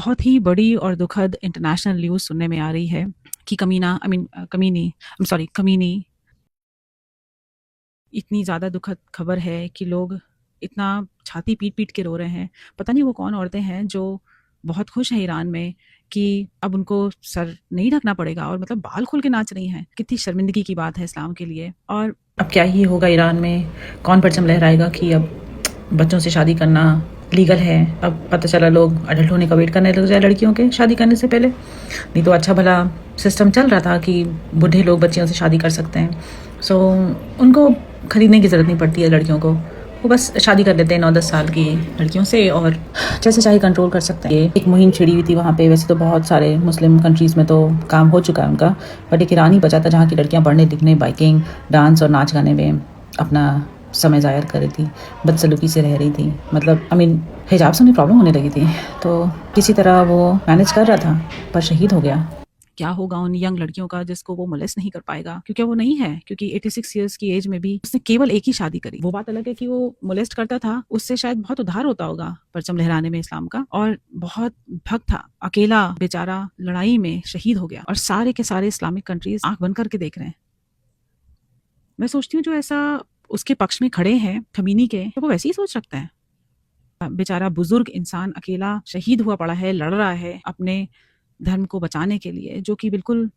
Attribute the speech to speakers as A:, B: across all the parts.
A: बहुत ही बड़ी और दुखद इंटरनेशनल न्यूज़ सुनने में आ रही है कि कमीनी इतनी ज़्यादा दुखद खबर है कि लोग इतना छाती पीट-पीट के रो रहे हैं। पता नहीं वो कौन औरतें हैं जो बहुत खुश हैं ईरान में कि अब उनको सर नहीं ढकना पड़ेगा और मतलब बाल खोल के नाच रही हैं। कितनी शर्मिंदगी की बात है इस्लाम के लिए। और अब क्या ही होगा ईरान में, कौन परचम लहराएगा कि अब बच्चों से शादी करना लीगल है। अब पता चला लोग अडल्ट होने का वेट करने लग जाए लड़कियों के शादी करने से पहले। नहीं तो अच्छा भला सिस्टम चल रहा था कि बूढ़े लोग बच्चियों से शादी कर सकते हैं। सो उनको खरीदने की ज़रूरत नहीं पड़ती है लड़कियों को, वो बस शादी कर लेते हैं 9-10 साल की लड़कियों से और जैसे चाहे कंट्रोल कर सकते हैं। एक मुहिम छिड़ी हुई थी वहाँ पे। वैसे तो बहुत सारे मुस्लिम कंट्रीज़ में तो काम हो चुका है उनका, बट एक ईरान ही बचा था जहाँ की लड़कियाँ पढ़ने लिखने, बाइकिंग, डांस और नाच गाने में अपना समय ज़ायर कर रही थी, बदसलूकी से रह रही थी। मतलब हिजाब से उन्हें प्रॉब्लम होने लगी थी, तो किसी तरह वो मैनेज कर रहा था, पर शहीद हो गया। क्या होगा उन यंग लड़कियों का जिसको वो मोलेस्ट नहीं कर पाएगा, क्योंकि वो नहीं है, क्योंकि 86 ईयर्स की एज में भी उसने केवल एक ही शादी करी। वो बात अलग है कि वो मोलेस्ट करता था, उससे शायद बहुत उधार होता होगा परचम लहराने में इस्लाम का, और बहुत भक्त था, अकेला बेचारा लड़ाई में शहीद हो गया और सारे के सारे इस्लामिक कंट्रीज आंख बंद करके देख रहे हैं। मैं सोचती हूँ जो ऐसा उसके पक्ष में खड़े हैं खमीनी के, तो वो वैसे ही सोच रखते हैं। बेचारा बुजुर्ग इंसान अकेला शहीद हुआ पड़ा है, लड़ रहा है अपने धर्म को बचाने के लिए, जो कि बिल्कुल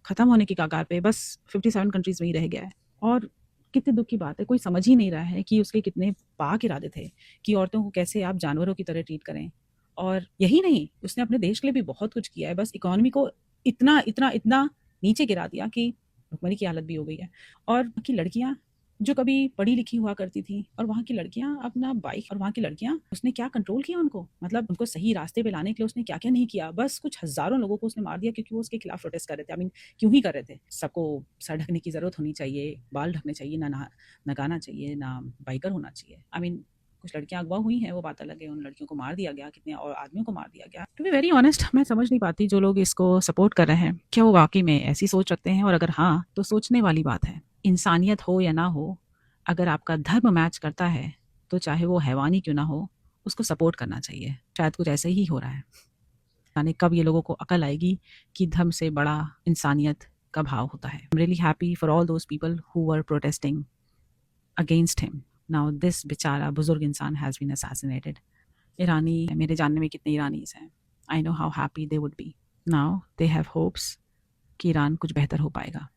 A: खत्म होने की कगार पे, बस 57 कंट्रीज में ही रह गया है। और कितने दुख की बात है, कोई समझ ही नहीं रहा है कि उसके कितने पाक इरादे थे कि औरतों को कैसे आप जानवरों की तरह ट्रीट करें। और यही नहीं, उसने अपने देश के लिए भी बहुत कुछ किया है, बस इकोनॉमी को इतना इतना इतना नीचे गिरा दिया कि भुखमरी की हालत भी हो गई है। और की लड़कियां जो कभी पढ़ी लिखी हुआ करती थी, और वहाँ की लड़कियां अपना बाइक, और वहाँ की लड़कियां उसने क्या कंट्रोल किया उनको, मतलब उनको सही रास्ते पे लाने के लिए उसने क्या क्या नहीं किया। बस कुछ हजारों लोगों को उसने मार दिया क्योंकि वो उसके खिलाफ प्रोटेस्ट कर रहे थे। क्यों ही कर रहे थे? सबको सर ढकने की जरूरत होनी चाहिए, बाल ढकने चाहिए, ना नगाना चाहिए, ना बाइकर होना चाहिए। कुछ लड़कियां अगवा हुई हैं, वो बात अलग है, उन लड़कियों को मार दिया गया, कितने और आदमियों को मार दिया गया। टू बी वेरी ऑनेस्ट, मैं समझ नहीं पाती जो लोग इसको सपोर्ट कर रहे हैं, क्या वो वाकई में ऐसी सोच रखते हैं, और अगर हाँ तो सोचने वाली बात है। इंसानियत हो या ना हो, अगर आपका धर्म मैच करता है तो चाहे वो हैवानी क्यों ना हो, उसको सपोर्ट करना चाहिए। शायद कुछ ऐसे ही हो रहा है। यानी कब ये लोगों को अकल आएगी कि धर्म से बड़ा इंसानियत का भाव होता है। I am really happy for all those people who were protesting against him. Now this बेचारा बुजुर्ग इंसान हैज बीन असैसिनेटेड। ईरानी, मेरे जानने में कितने ईरानीज हैं, I know how happy they would be. Now they have hopes कि ईरान कुछ बेहतर हो पाएगा।